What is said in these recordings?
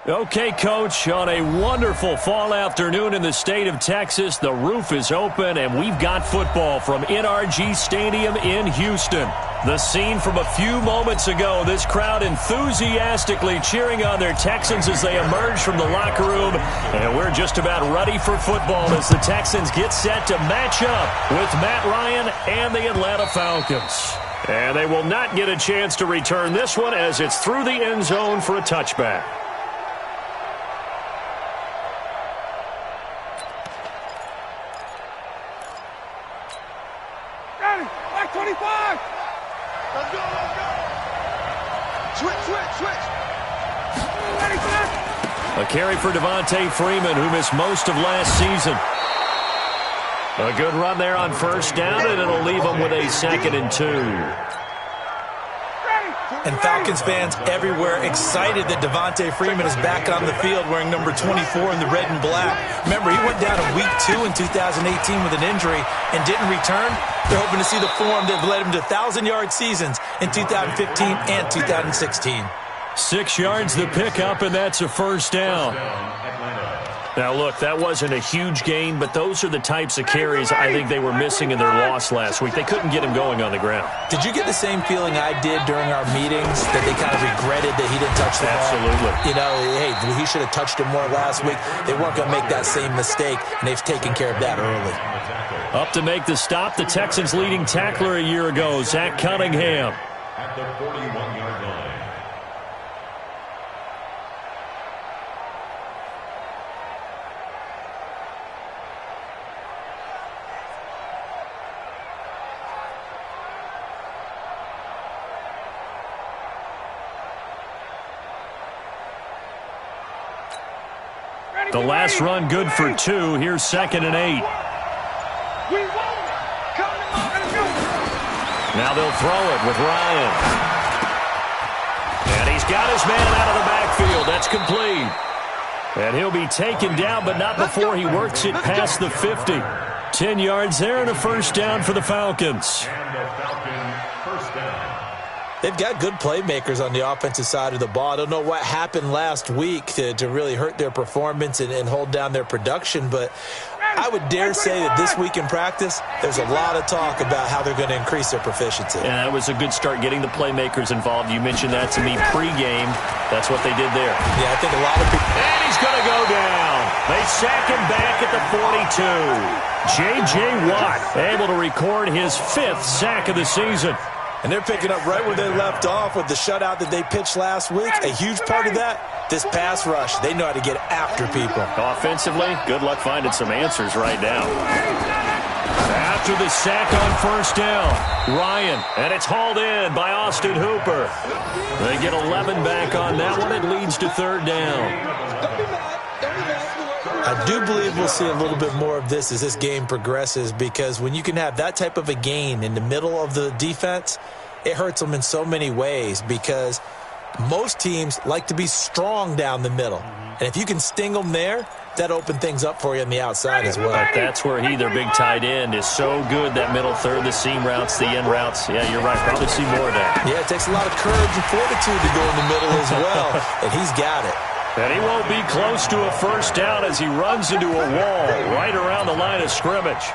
Okay, Coach, on a wonderful fall afternoon in the state of Texas, the roof is open, and we've got football from NRG Stadium in Houston. The scene from a few moments ago, this crowd enthusiastically cheering on their Texans as they emerge from the locker room, and we're just about ready for football as the Texans get set to match up with Matt Ryan and the Atlanta Falcons. And they will not get a chance to return this one as it's through the end zone for a touchback. A carry for Devontae Freeman, who missed most of last season. A good run there on first down, and it'll leave them with a 2nd and 2. And Falcons fans everywhere excited that Devontae Freeman is back on the field wearing number 24 in the red and black. Remember, he went down in Week 2 in 2018 with an injury and didn't return. They're hoping to see the form that led him to 1,000-yard seasons in 2015 and 2016. 6 yards the pickup, and that's a first down. Now, look, that wasn't a huge gain, but those are the types of carries I think they were missing in their loss last week. They couldn't get him going on the ground. Did you get the same feeling I did during our meetings, that they kind of regretted that he didn't touch the ball? Absolutely. You know, hey, he should have touched him more last week. They weren't going to make that same mistake, and they've taken care of that early. Up to make the stop, the Texans' leading tackler a year ago, Zach Cunningham. At the 41-yard line. The last run good for 2. Here's 2nd and 8. Now they'll throw it with Ryan. And he's got his man out of the backfield. That's complete. And he'll be taken down, but not before he works it past the 50. 10 yards there and a first down for the Falcons. And the Falcon first down. They've got good playmakers on the offensive side of the ball. I don't know what happened last week to really hurt their performance and hold down their production, but I would dare say that this week in practice, there's a lot of talk about how they're going to increase their proficiency. Yeah, that was a good start getting the playmakers involved. You mentioned that to me pregame. That's what they did there. Yeah, I think a lot of people... And he's going to go down. They sack him back at the 42. J.J. Watt able to record his 5th sack of the season. And they're picking up right where they left off with the shutout that they pitched last week. A huge part of that, this pass rush. They know how to get after people. Offensively, good luck finding some answers right now. After the sack on first down, Ryan, and it's hauled in by Austin Hooper. They get 11 back on that one. It leads to 3rd down. I do believe we'll see a little bit more of this as this game progresses, because when you can have that type of a gain in the middle of the defense, it hurts them in so many ways, because most teams like to be strong down the middle. And if you can sting them there, that opens things up for you on the outside as well. But that's where their big tight end, is so good, that middle third, the seam routes, the end routes. Yeah, you're right. Probably see more of that. Yeah, it takes a lot of courage and fortitude to go in the middle as well, and he's got it. And he won't be close to a first down as he runs into a wall right around the line of scrimmage.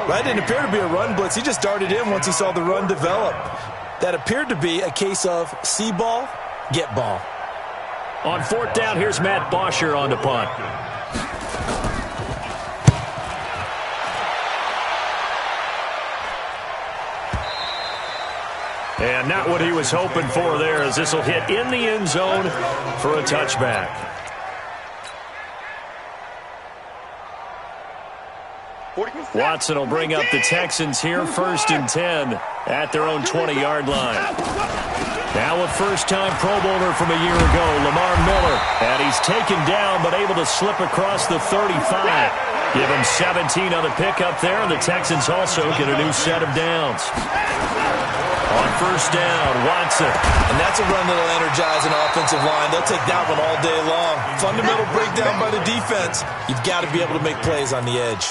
That didn't appear to be a run blitz. He just darted in once he saw the run develop. That appeared to be a case of see ball, get ball. On 4th down, here's Matt Bosher on the punt. And not what he was hoping for there, as this will hit in the end zone for a touchback. Watson will bring up the Texans here, 1st and 10 at their own 20-yard line. Now a first-time Pro Bowler from a year ago, Lamar Miller. And he's taken down but able to slip across the 35. Give him 17 on the pickup there, and the Texans also get a new set of downs. On first down, Watson. And that's a run that'll energize an offensive line. They'll take that one all day long. Fundamental breakdown by the defense. You've got to be able to make plays on the edge.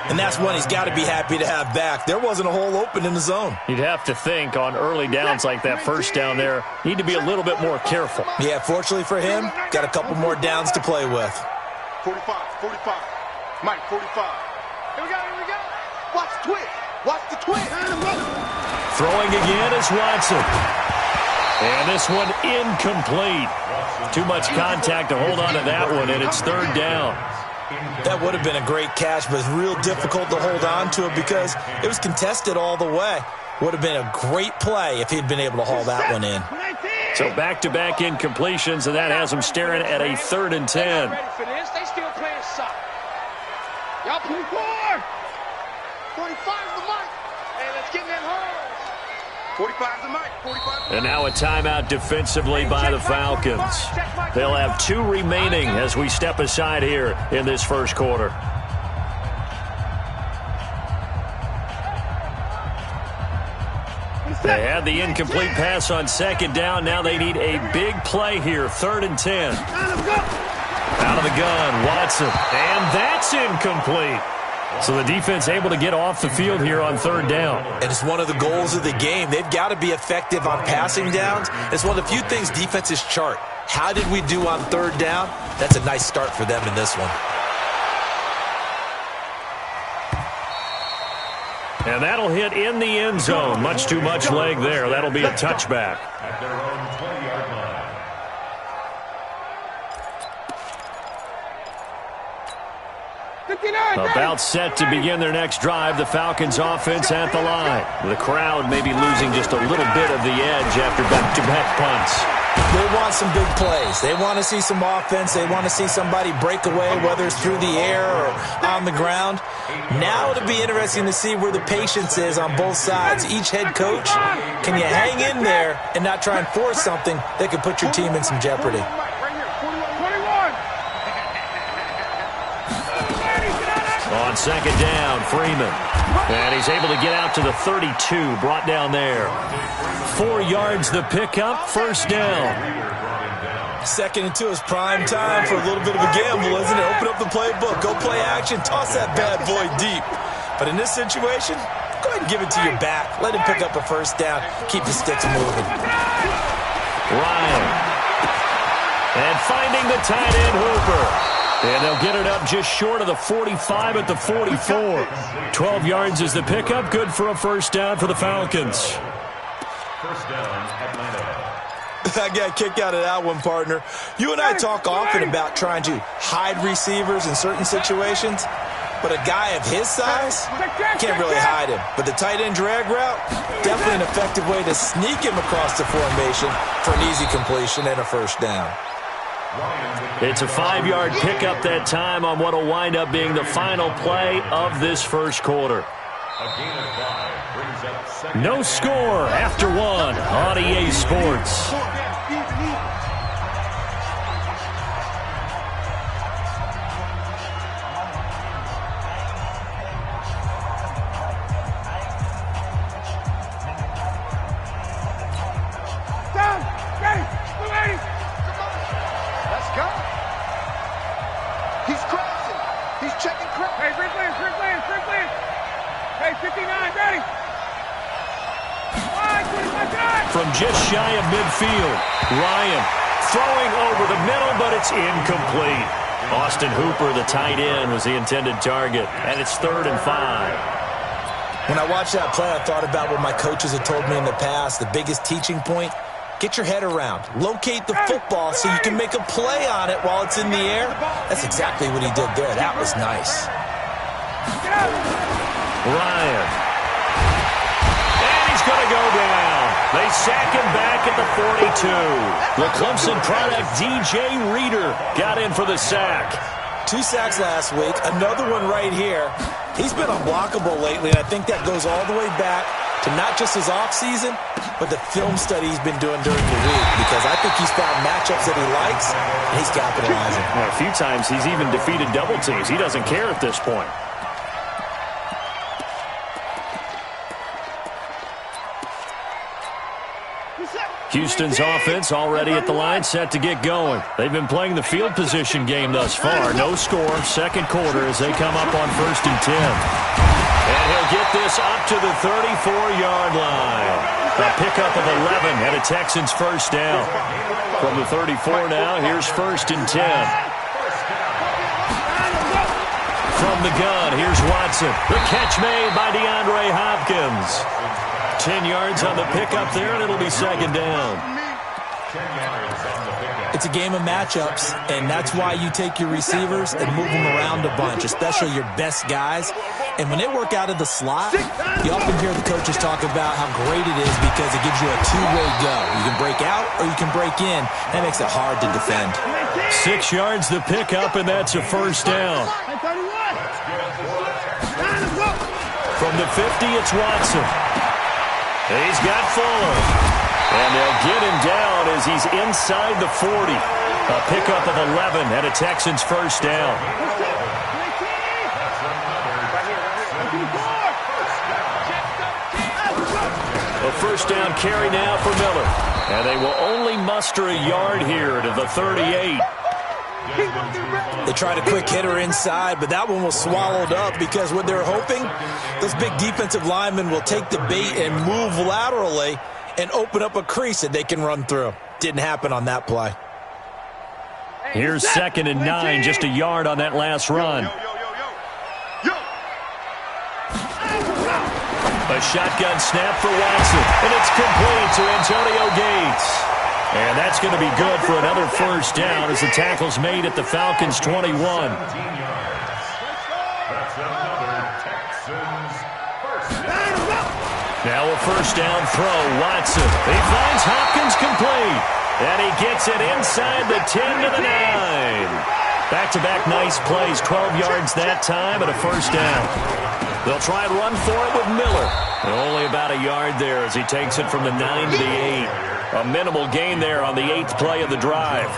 And that's one he's got to be happy to have back. There wasn't a hole open in the zone. You'd have to think on early downs like that first down there, need to be a little bit more careful. Yeah, fortunately for him, got a couple more downs to play with. 45, 45. Mike, 45. Here we go. Watch the twist. Watch the twist. Throwing again is Watson. And this one incomplete. Too much contact to hold on to that one, and it's third down. That would have been a great catch, but it's real difficult to hold on to it because it was contested all the way. Would have been a great play if he'd been able to haul that one in. So back-to-back incompletions, and that has him staring at a 3rd and 10. Ready for this? They still playing soccer. Y'all 44. 45's the mic. Hey, let's get in that hole. 45's the mic. 45's the And now a timeout defensively by the Falcons. They'll have 2 remaining as we step aside here in this first quarter. They had the incomplete pass on 2nd down. Now they need a big play here. 3rd and 10. Out of the gun, Watson. And that's incomplete. So the defense able to get off the field here on 3rd down. And it's one of the goals of the game. They've got to be effective on passing downs. It's one of the few things defenses chart. How did we do on 3rd down? That's a nice start for them in this one. And that'll hit in the end zone. Much too much leg there. That'll be a touchback. At their own 20-yard line. About set to begin their next drive. The Falcons offense at the line. The crowd may be losing just a little bit of the edge after back-to-back punts. They want some big plays. They want to see some offense. They want to see somebody break away, whether it's through the air or on the ground. Now it'll be interesting to see where the patience is on both sides. Each head coach, can you hang in there and not try and force something that could put your team in some jeopardy? On 2nd down, Freeman. And he's able to get out to the 32, brought down there. 4 yards the pickup, 1st down. 2nd and 2 is prime time for a little bit of a gamble, isn't it? Open up the playbook, go play action, toss that bad boy deep. But in this situation, go ahead and give it to your back. Let him pick up a 1st down, keep the sticks moving. Ryan. And finding the tight end, Hooper. And they'll get it up just short of the 45 at the 44. 12 yards is the pickup. Good for a 1st down for the Falcons. 1st down, Atlanta. I got a kick out of that one, partner. You and I talk often about trying to hide receivers in certain situations, but a guy of his size, can't really hide him. But the tight end drag route, definitely an effective way to sneak him across the formation for an easy completion and a 1st down. It's a 5-yard pickup that time on what will wind up being the final play of this first quarter. A gain of 5 brings up 2nd. No score after 1 on EA Sports. From just shy of midfield, Ryan throwing over the middle, but it's incomplete. Austin Hooper, the tight end, was the intended target, and it's 3rd and 5. When I watched that play, I thought about what my coaches had told me in the past. The biggest teaching point, get your head around. Locate the football so you can make a play on it while it's in the air. That's exactly what he did there. That was nice. Ryan. And he's going to go down. They sack him back at the 42. The Clemson product, DJ Reader, got in for the sack. 2 sacks last week, another one right here. He's been unblockable lately, and I think that goes all the way back to not just his offseason, but the film study he's been doing during the week, because I think he's found matchups that he likes, and he's capitalizing. Well, a few times he's even defeated double teams. He doesn't care at this point. Houston's offense already at the line, set to get going. They've been playing the field position game thus far. No score, second quarter as they come up on 1st and 10. And he'll get this up to the 34-yard line. A pickup of 11 and a Texans first down. From the 34 now, here's 1st and 10. From the gun, here's Watson. The catch made by DeAndre Hopkins. 10 yards on the pickup there, and it'll be second down. It's a game of matchups, and that's why you take your receivers and move them around a bunch, especially your best guys. And when they work out of the slot, you often hear the coaches talk about how great it is because it gives you a two-way go. You can break out or you can break in. That makes it hard to defend. 6 yards the pickup, and that's a first down. From the 50, it's Watson. He's got Fuller. And they'll get him down as he's inside the 40. A pickup of 11 and a Texans first down. A first down carry now for Miller. And they will only muster a yard here to the 38. They tried a quick hitter inside, but that one was swallowed up because what they're hoping, those big defensive linemen will take the bait and move laterally and open up a crease that they can run through. Didn't happen on that play. Here's 2nd and 9, just a yard on that last run. A shotgun snap for Watson, and it's complete to Antonio Gates. And that's going to be good for another first down as the tackle's made at the Falcons' 21. Now a first down throw, Watson. He finds Hopkins complete, and he gets it inside the 10 to the 9. Back-to-back nice plays, 12 yards that time and a first down. They'll try and run for it with Miller. And only about a yard there as he takes it from the 9 to the 8. A minimal gain there on the 8th play of the drive.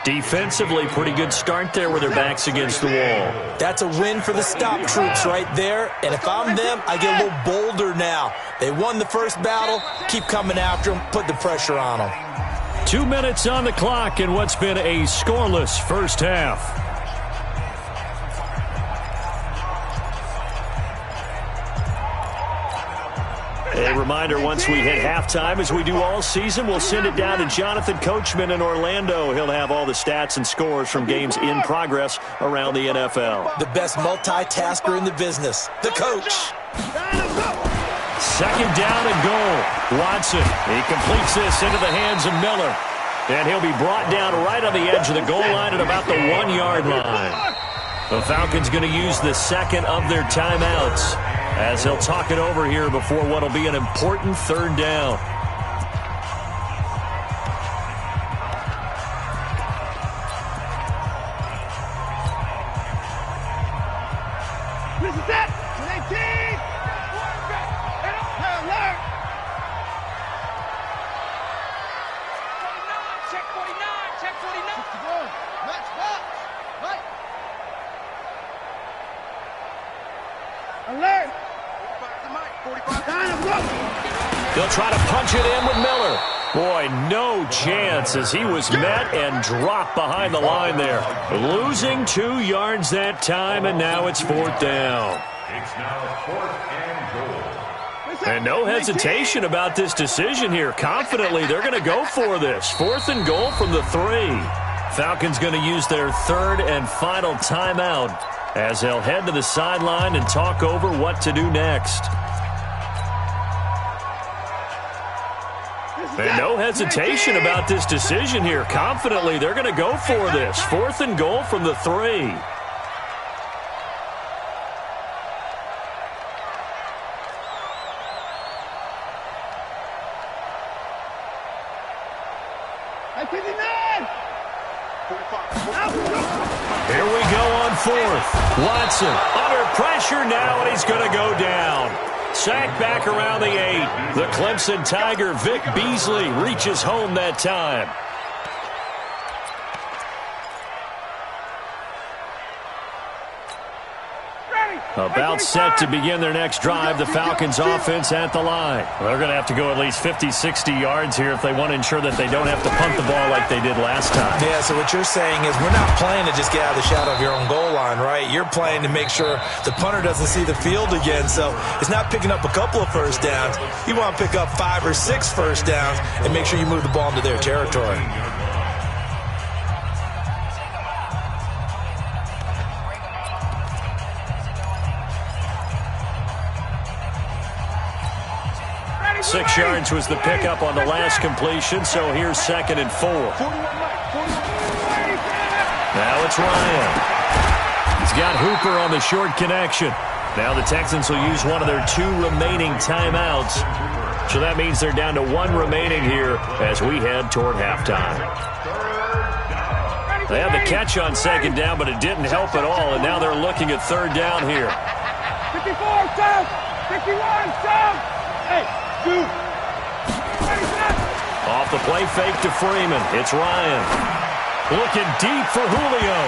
Defensively, pretty good start there with their backs against the wall. That's a win for the stop troops right there. And if I'm them, I get a little bolder now. They won the first battle. Keep coming after them. Put the pressure on them. 2 minutes on the clock in what's been a scoreless first half. A reminder, once we hit halftime, as we do all season, we'll send it down to Jonathan Coachman in Orlando. He'll have all the stats and scores from games in progress around the NFL. The best multitasker in the business, the coach. 2nd down and goal. Watson, he completes this into the hands of Miller. And he'll be brought down right on the edge of the goal line at about the 1-yard line. The Falcons going to use the second of their timeouts as they'll talk it over here before what will be an important 3rd down. This is it. 18. Alert. 49. Check 49. Check 49. Match box. Right. Alert. They'll try to punch it in with Miller. Boy, no chance as he was met and dropped behind the line there. Losing 2 yards that time, and now it's 4th down. It's now 4th and goal. And no hesitation about this decision here. Confidently, they're going to go for this. 4th and goal from the 3. Falcons going to use their 3rd and final timeout as they'll head to the sideline and talk over what to do next. And no hesitation about this decision here. Confidently, they're going to go for this. 4th and goal from the 3. Here we go on 4th. Watson under pressure now, and he's going to go down. Sacked back around the 8. The Clemson Tiger, Vic Beasley, reaches home that time. About set to begin their next drive, the Falcons offense at the line. They're going to have to go at least 50, 60 yards here if they want to ensure that they don't have to punt the ball like they did last time. Yeah, so what you're saying is we're not playing to just get out of the shadow of your own goal line, right? You're playing to make sure the punter doesn't see the field again. So it's not picking up a couple of first downs. You want to pick up 5 or 6 first downs and make sure you move the ball into their territory. Six yards was the pickup on the last completion, so here's 2nd and 4. Now it's Ryan. He's got Hooper on the short connection. Now the Texans will use one of their 2 remaining timeouts. So that means they're down to 1 remaining here as we head toward halftime. They had the catch on 2nd down, but it didn't help at all, and now they're looking at 3rd down here. 54, stop! 51, stop! Hey! Off the play fake to Freeman. It's Ryan. Looking deep for Julio.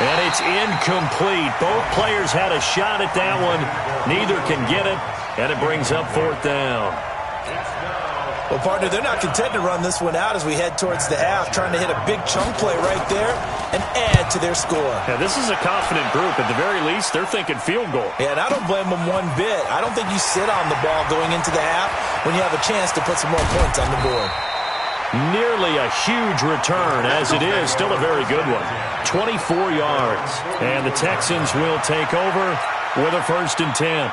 And it's incomplete. Both players had a shot at that one. Neither can get it. And it brings up 4th down. Well, partner, they're not content to run this one out as we head towards the half, trying to hit a big chunk play right there and add to their score. Yeah, this is a confident group. At the very least, they're thinking field goal. Yeah, and I don't blame them one bit. I don't think you sit on the ball going into the half when you have a chance to put some more points on the board. Nearly a huge return. As it is, still a very good one. 24 yards. And the Texans will take over with a 1st and 10.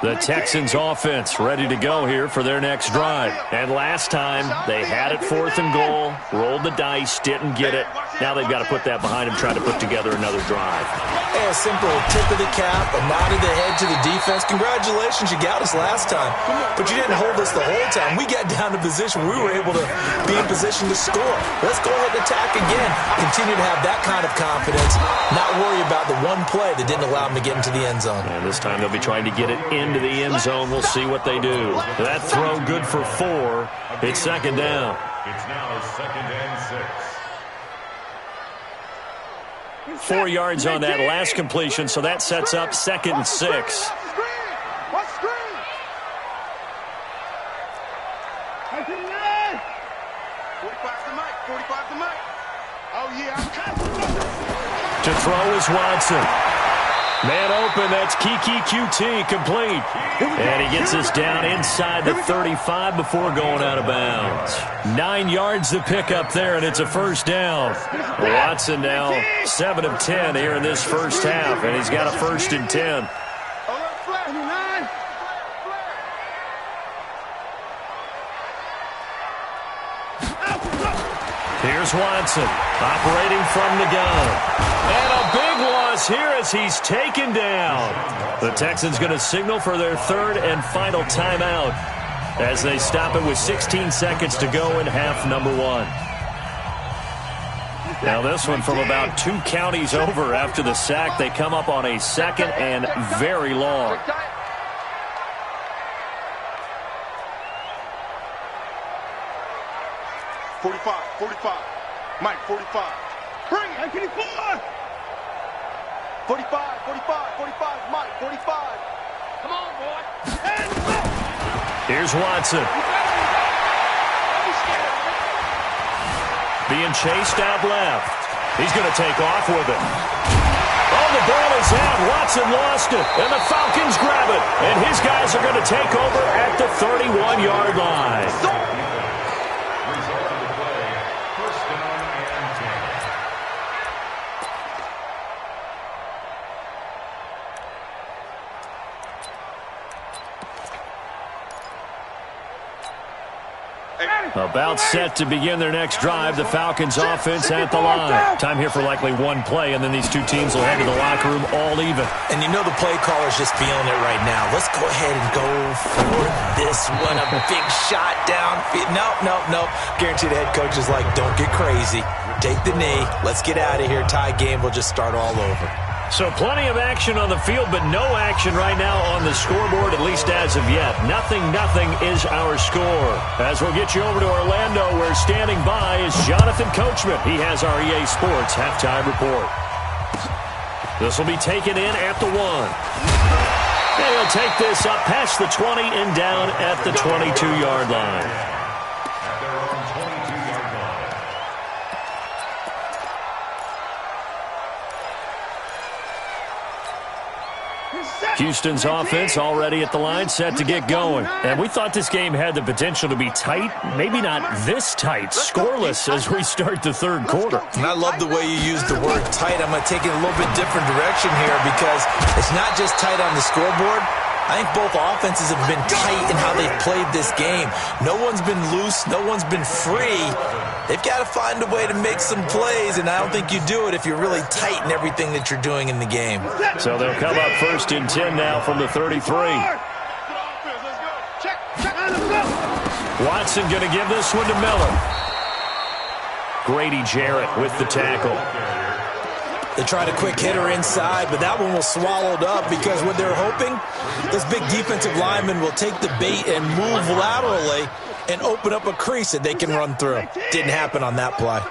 The Texans offense ready to go here for their next drive. And last time, they had it 4th and goal, rolled the dice, didn't get it. Now they've got to put that behind them, try to put together another drive. Hey, a simple tip of the cap, a nod of the head to the defense. Congratulations, you got us last time. But you didn't hold us the whole time. We got down to position. We were able to be in position to score. Let's go ahead and attack again. Continue to have that kind of confidence, not worry about the one play that didn't allow them to get into the end zone. And this time they'll be trying to get it into the end zone. We'll see what they do. That throw good for 4. It's 2nd down. It's now 2nd and 6. 4 yards on that last completion, so that sets up 2nd and 6. What screen? 45 to Mike. 45 to Mike. Oh, yeah. To throw is Watson. Man open, that's Kiki QT complete. And he gets us down inside the 35 before going out of bounds. 9 yards to pick up there, and it's a 1st down. Watson now 7 of 10 here in this first half, and he's got a 1st and 10. Here's Watson, operating from the gun. And a big loss here as he's taken down. The Texans going to signal for their 3rd and final timeout as they stop it with 16 seconds to go in half number 1. Now this one from about 2 counties over after the sack. They come up on a 2nd and very long. Mike, 45. Bring it. 45. 45, Mike, 45. Come on, boy. Here's Watson. Being chased out left. He's going to take off with it. Oh, the ball is out. Watson lost it. And the Falcons grab it. And his guys are going to take over at the 31-yard line. About set to begin their next drive. The Falcons offense at the line. Time here for likely one play, and then these two teams will head to the locker room all even. And you know the play caller's just feeling it right now. Let's go ahead and go for this one. A big shot down. Nope. Guarantee the head coach is like, don't get crazy. Take the knee. Let's get out of here. Tie game. We'll just start all over. So plenty of action on the field, but no action right now on the scoreboard, at least as of yet. 0-0 is our score. As we'll get you over to Orlando, where standing by is Jonathan Coachman. He has our EA Sports halftime report. This will be taken in at the 1. And he'll take this up past the 20 and down at the 22-yard line. Houston's offense already at the line, set to get going. And we thought this game had the potential to be tight, maybe not this tight, scoreless as we start the third quarter. And I love the way you use the word tight. I'm going to take it a little bit different direction here because it's not just tight on the scoreboard. I think both offenses have been tight in how they've played this game. No one's been loose. No one's been free. They've got to find a way to make some plays, and I don't think you do it if you're really tight in everything that you're doing in the game. So they'll come up 1st and 10 now from the 33. Watson going to give this one to Miller. Grady Jarrett with the tackle. They tried a quick hitter inside, but that one was swallowed up because what they're hoping, this big defensive lineman will take the bait and move laterally and open up a crease that they can run through. Didn't happen on that play.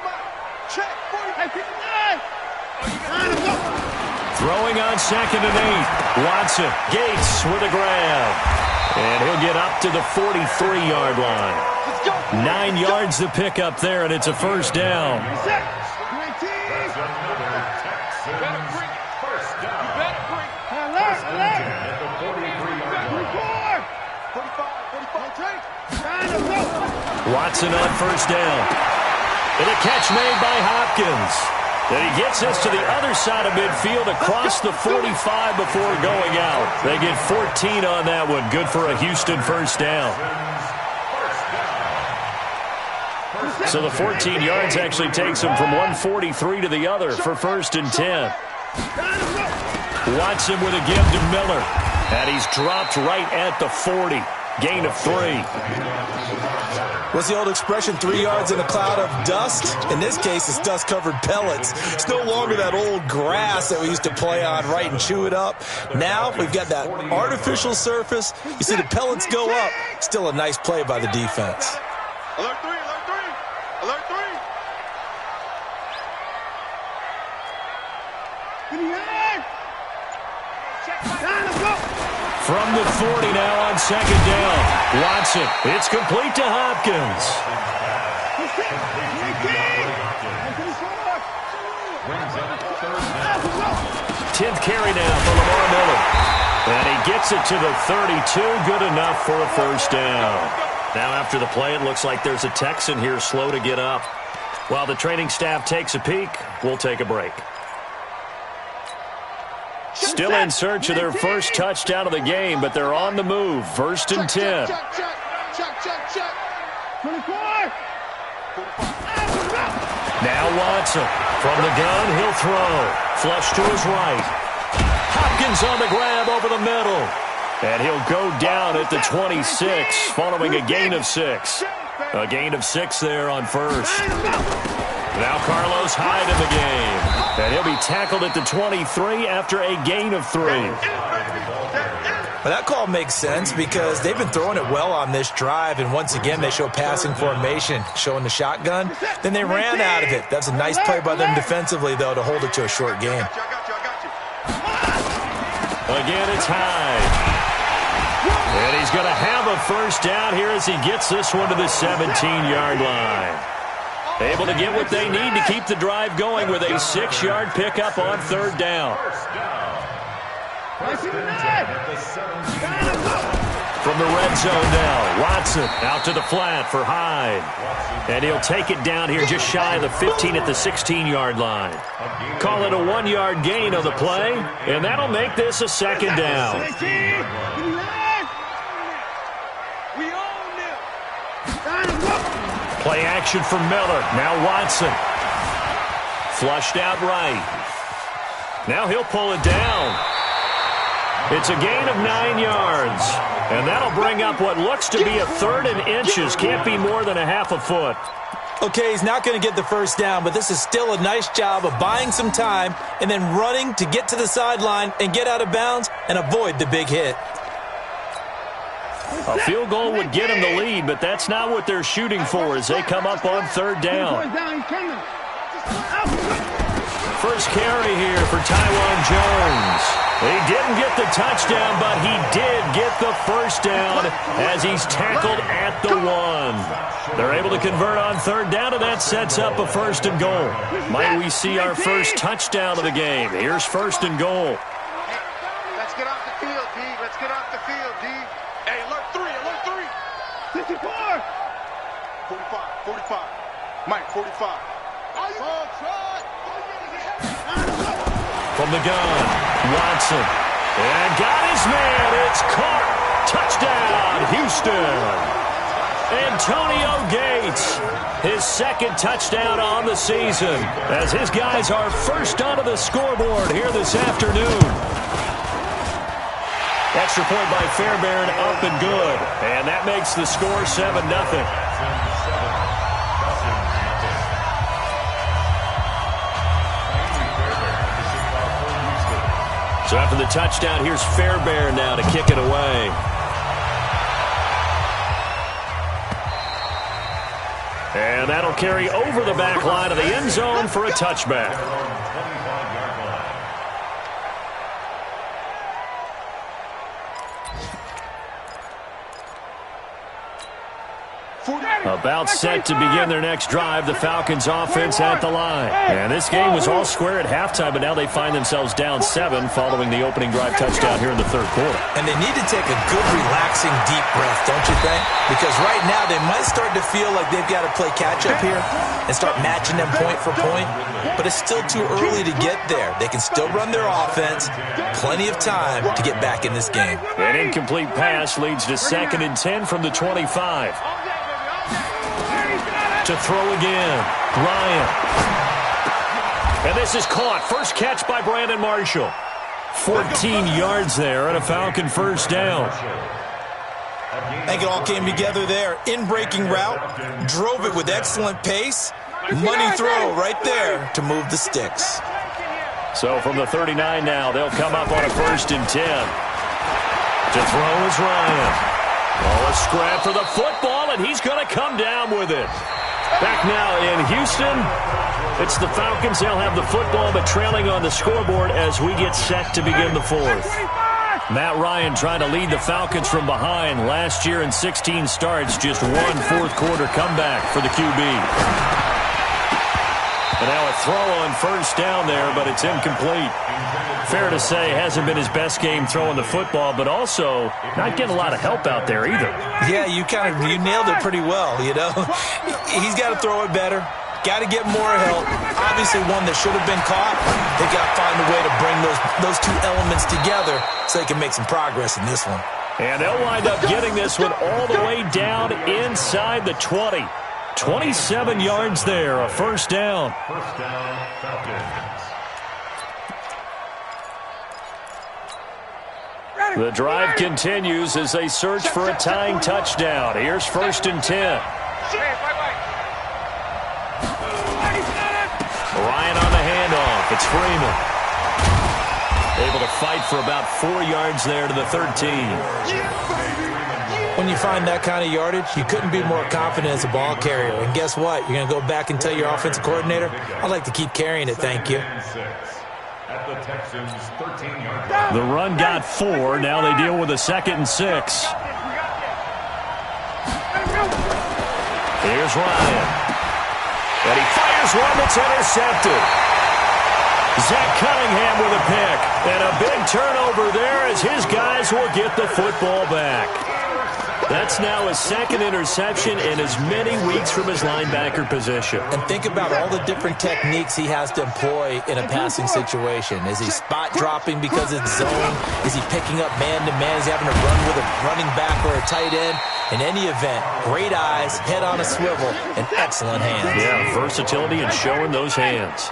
Throwing on 2nd and 8. Watson, Gates with a grab. And he'll get up to the 43-yard line. 9 yards to pick up there, and it's a first down. Watson on 1st down. And a catch made by Hopkins. And he gets us to the other side of midfield across the 45 before going out. They get 14 on that one. Good for a Houston first down. So the 14 yards actually takes him from 143 to the other for 1st and 10. Watson with a give to Miller. And he's dropped right at the 40. Gain of 3. What's the old expression, 3 yards in a cloud of dust? In this case, it's dust-covered pellets. It's no longer that old grass that we used to play on, right, and chew it up. Now we've got that artificial surface. You see the pellets go up. Still a nice play by the defense. Alert 3, alert 3, alert 3. From the 40 now on 2nd down. Watson, it's complete to Hopkins. 10th carry now for Lamar Miller. And he gets it to the 32. Good enough for a first down. Now after the play, it looks like there's a Texan here slow to get up. While the training staff takes a peek, we'll take a break. Still in search of their first touchdown of the game, but they're on the move. 1st and 10. Now Watson. From the gun, he'll throw. Flush to his right. Hopkins on the grab over the middle. And he'll go down at the 26 following a gain of 6. A gain of 6 there on 1st. Now Carlos Hyde in the game. And he'll be tackled at the 23 after a gain of 3. Well, that call makes sense because they've been throwing it well on this drive, and once again they show passing formation, showing the shotgun. Then they ran out of it. That's a nice play by them defensively, though, to hold it to a short game. Again, it's Hyde. And he's going to have a first down here as he gets this one to the 17-yard line. Able to get what they need to keep the drive going with a 6-yard pickup on 3rd down. From the red zone now, Watson out to the flat for Hyde. And he'll take it down here just shy of the 15 at the 16-yard line. Call it a 1-yard gain on the play, and that'll make this a 2nd down. Play action for Miller. Now Watson. Flushed out right. Now he'll pull it down. It's a gain of 9 yards. And that'll bring up what looks to be a 3rd and inches. Can't be more than a half a foot. Okay, he's not going to get the first down, but this is still a nice job of buying some time and then running to get to the sideline and get out of bounds and avoid the big hit. A field goal would get him the lead, but that's not what they're shooting for as they come up on third down. First carry here for Tywan Jones. He didn't get the touchdown, but he did get the first down as he's tackled at the 1. They're able to convert on third down, and that sets up a first and goal. Might we see our first touchdown of the game? Here's first and goal. Let's get off the field, D. Let's get off the field, D. Hey, alert 3, alert 3. 54. 45, 45. Mike, 45. From the gun, Watson. And got his man. It's caught. Touchdown, Houston. Antonio Gates, his second touchdown on the season, as his guys are first onto the scoreboard here this afternoon. Extra point by Fairbairn, up and good. And that makes the score 7-0. So after the touchdown, here's Fairbairn now to kick it away. And that'll carry over the back line of the end zone for a touchback. About set to begin their next drive, the Falcons offense at the line. And this game was all square at halftime, but now they find themselves down 7 following the opening drive touchdown here in the third quarter. And they need to take a good, relaxing, deep breath, don't you think? Because right now they might start to feel like they've got to play catch-up here and start matching them point for point. But it's still too early to get there. They can still run their offense. Plenty of time to get back in this game. An incomplete pass leads to 2nd and 10 from the 25. To throw again, Ryan. And this is caught. First catch by Brandon Marshall. 14 yards there and a Falcon first down. I think it all came together there. In-breaking route, drove it with excellent pace. Money throw right there to move the sticks. So from the 39 now, they'll come up on a 1st and 10. To throw is Ryan. Oh, a scrap for the football, and he's going to come down with it. Back now in Houston, it's the Falcons. They'll have the football, but trailing on the scoreboard as we get set to begin the 4th. Matt Ryan trying to lead the Falcons from behind. Last year in 16 starts, just one fourth-quarter comeback for the QB. And now a throw on first down there, but it's incomplete. Fair to say, hasn't been his best game throwing the football, but also not getting a lot of help out there either. Yeah, you nailed it pretty well, you know. He's got to throw it better. Got to get more help. Obviously one that should have been caught. They've got to find a way to bring those two elements together so they can make some progress in this one. And they'll wind up getting this one all the way down inside the 20. 27 yards there, a first down. First down, Falcons. The drive continues as they search for a tying touchdown. Here's 1st and 10. Ryan on the handoff. It's Freeman. Able to fight for about 4 yards there to the 13. When you find that kind of yardage, you couldn't be more confident as a ball carrier. And guess what? You're going to go back and tell your offensive coordinator, I'd like to keep carrying it, thank you. At the Texans, 13-yard line. The run got 4. Now they deal with a 2nd and 6. Here's Ryan. And he fires one that's intercepted. Zach Cunningham with a pick. And a big turnover there as his guys will get the football back. That's now his 2nd interception in as many weeks from his linebacker position. And think about all the different techniques he has to employ in a passing situation. Is he spot dropping because it's zone? Is he picking up man-to-man? Is he having to run with a running back or a tight end? In any event, great eyes, head on a swivel, and excellent hands. Yeah, versatility and showing those hands.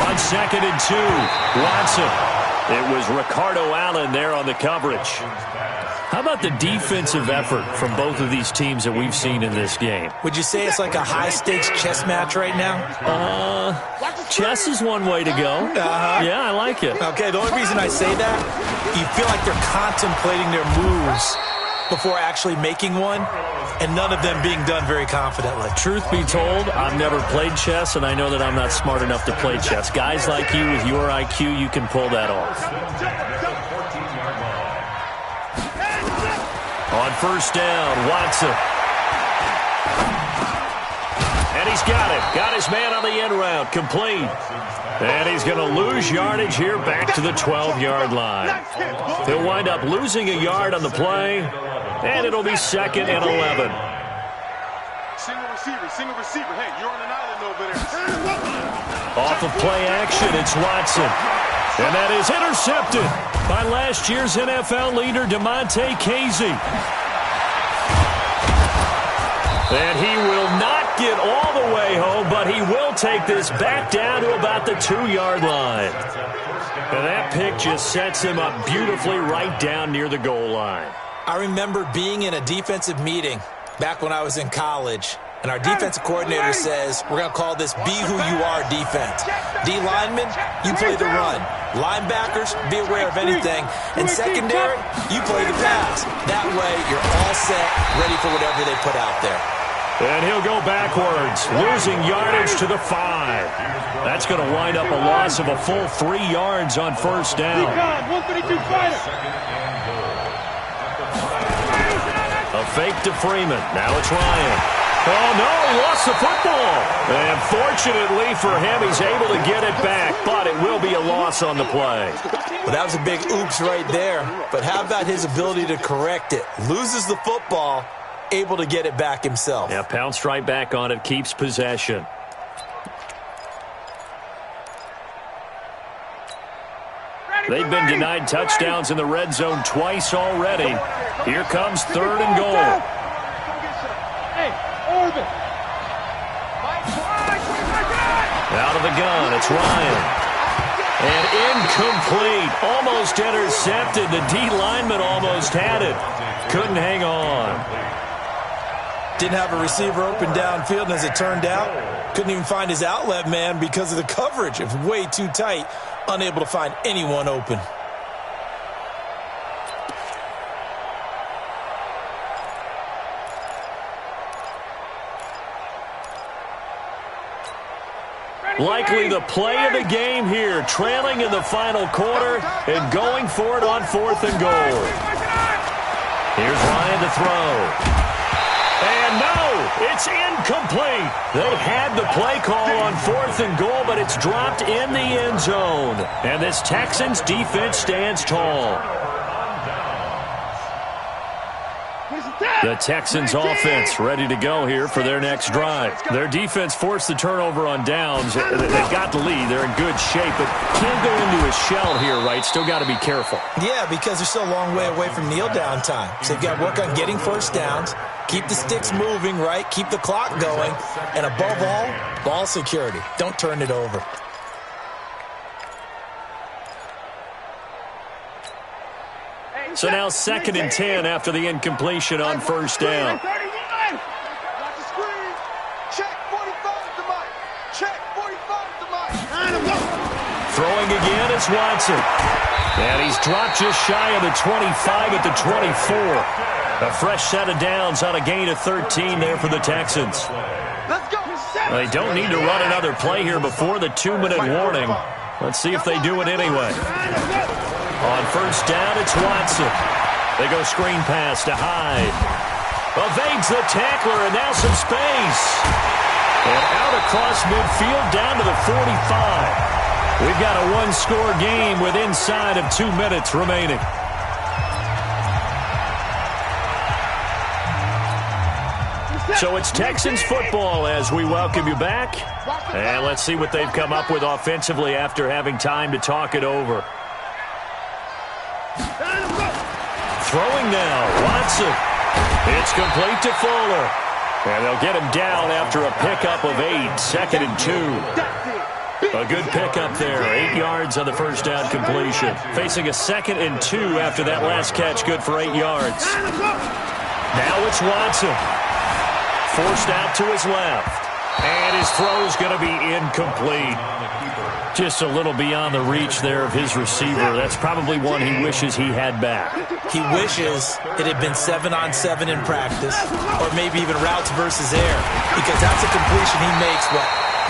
On 2nd and 2, Watson. It was Ricardo Allen there on the coverage. How about the defensive effort from both of these teams that we've seen in this game? Would you say it's like a high-stakes chess match right now? Chess is one way to go. Yeah, I like it. Okay, the only reason I say that, you feel like they're contemplating their moves before actually making one, and none of them being done very confidently. Truth be told, I've never played chess, and I know that I'm not smart enough to play chess. Guys like you with your IQ, you can pull that off. On first down, Watson. And he's got it. Got his man on the end route. Complete. And he's going to lose yardage here back to the 12-yard line. He'll wind up losing a yard on the play, and it'll be 2nd and 11. Single receiver. Hey, you're on an island over there. Off of play action, it's Watson. And that is intercepted by last year's NFL leader, DeMonte Casey. And he will not get all the way home, but he will take this back down to about the 2-yard line. And that pick just sets him up beautifully right down near the goal line. I remember being in a defensive meeting back when I was in college, and our defensive coordinator says, we're going to call this Be Who You Are defense. D linemen, you play the run. Linebackers, be aware of anything. And secondary, you play the pass. That way, you're all set, ready for whatever they put out there. And he'll go backwards, losing yardage to the 5. That's going to wind up a loss of a full 3 yards on first down. A fake to Freeman. Now it's Ryan. Oh, no, lost the football. And fortunately for him, he's able to get it back, but it will be a loss on the play. Well, that was a big oops right there. But how about his ability to correct it? Loses the football, able to get it back himself. Yeah, pounced right back on it, keeps possession. They've been denied touchdowns in the red zone twice already. Here comes 3rd and goal. Out of the gun, it's Ryan. And incomplete. Almost intercepted. The D lineman almost had it. Couldn't hang on. Didn't have a receiver open downfield, and as it turned out, couldn't even find his outlet man because of the coverage. It was way too tight. Unable to find anyone open. Likely the play of the game here, trailing in the final quarter and going for it on 4th and goal. Here's Ryan to throw. And no, it's incomplete. They had the play call on 4th and goal, but it's dropped in the end zone. And this Texans defense stands tall. The Texans offense ready to go here for their next drive. Their defense forced the turnover on downs. They've got the lead. They're in good shape, but can't go into a shell here, right? Still got to be careful. Yeah, because they're still a long way away from kneel down time. So they've got to work on getting first downs, keep the sticks moving, right? Keep the clock going. And above all, ball security. Don't turn it over. So now 2nd and 10 after the incompletion on first down. Check 45 to Mike. Check 45 to Mike. Throwing again is Watson. And he's dropped just shy of the 25 at the 24. A fresh set of downs on a gain of 13 there for the Texans. Let's go. They don't need to run another play here before the 2-minute warning. Let's see if they do it anyway. On first down, it's Watson. They go screen pass to Hyde. Evades the tackler, and now some space. And out across midfield, down to the 45. We've got a one-score game with inside of 2 minutes remaining. So it's Texans football as we welcome you back. And let's see what they've come up with offensively after having time to talk it over. Throwing now, Watson. It's complete to Fuller. And they'll get him down after a pickup of 8, 2nd and 2. A good pickup there. 8 yards on the first down completion. Facing a 2nd and 2 after that last catch. Good for 8 yards. Now it's Watson. Forced out to his left. And his throw is going to be incomplete. Just a little beyond the reach there of his receiver. That's probably one he wishes he had back. He wishes it had been 7-on-7 in practice, or maybe even routes versus air, because that's a completion he makes,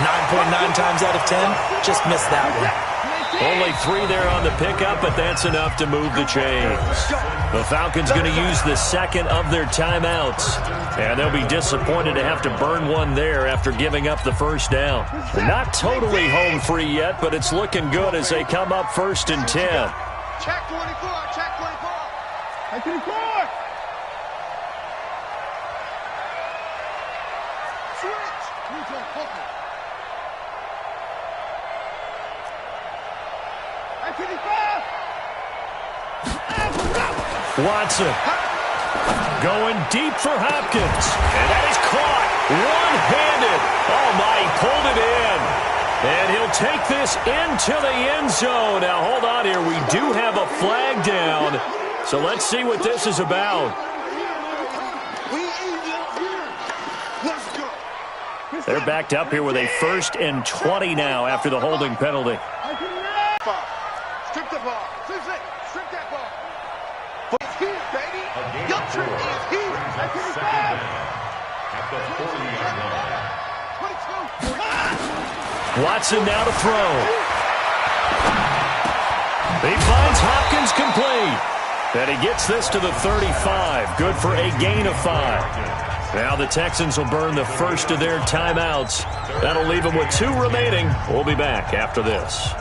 9.9 times out of 10? Just missed that one. Only 3 there on the pickup, but that's enough to move the chains. The Falcons going to use the 2nd of their timeouts. And they'll be disappointed to have to burn one there after giving up the first down. Not totally home free yet, but it's looking good as they come up 1st and 10. Check 24, check 24. Check 24. Switch. Neutral, focus. Watson going deep for Hopkins. And that is caught one-handed. Oh, my, he pulled it in. And he'll take this into the end zone. Now, hold on here. We do have a flag down. So let's see what this is about. They're backed up here with a 1st and 20 now after the holding penalty. Strip the ball. Strip that ball. It's here, baby. Your trip is here. At the 40-yard line. Watson now to throw. He finds Hopkins complete. And he gets this to the 35. Good for a gain of 5. Now the Texans will burn the first of their timeouts. That'll leave them with 2 remaining. We'll be back after this.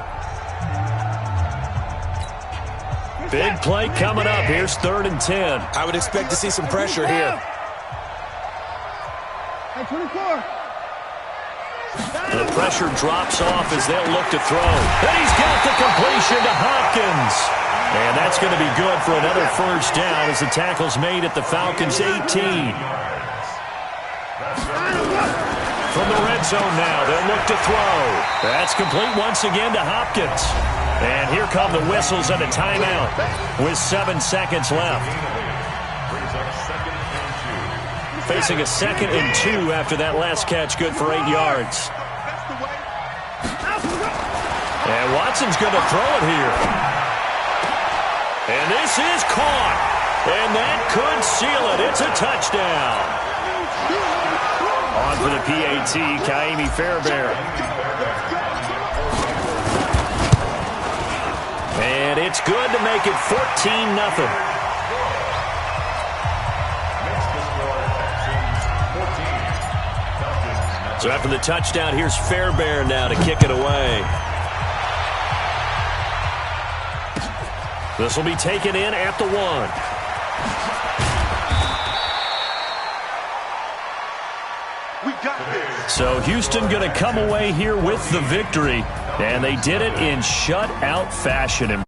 Big play coming up. Here's 3rd and 10. I would expect to see some pressure here. The pressure drops off as they'll look to throw. And he's got the completion to Hopkins. And that's going to be good for another first down as the tackle's made at the Falcons' 18. From the red zone now, they'll look to throw. That's complete once again to Hopkins. And here come the whistles and a timeout with 7 seconds left. Facing a 2nd and 2 after that last catch, good for 8 yards. And Watson's going to throw it here. And this is caught. And that could seal it. It's a touchdown. On for the PAT, Kaimi Fairbairn. And it's good to make it 14-0. So after the touchdown, here's Fairbairn now to kick it away. This will be taken in at the 1. So Houston going to come away here with the victory, and they did it in shutout fashion.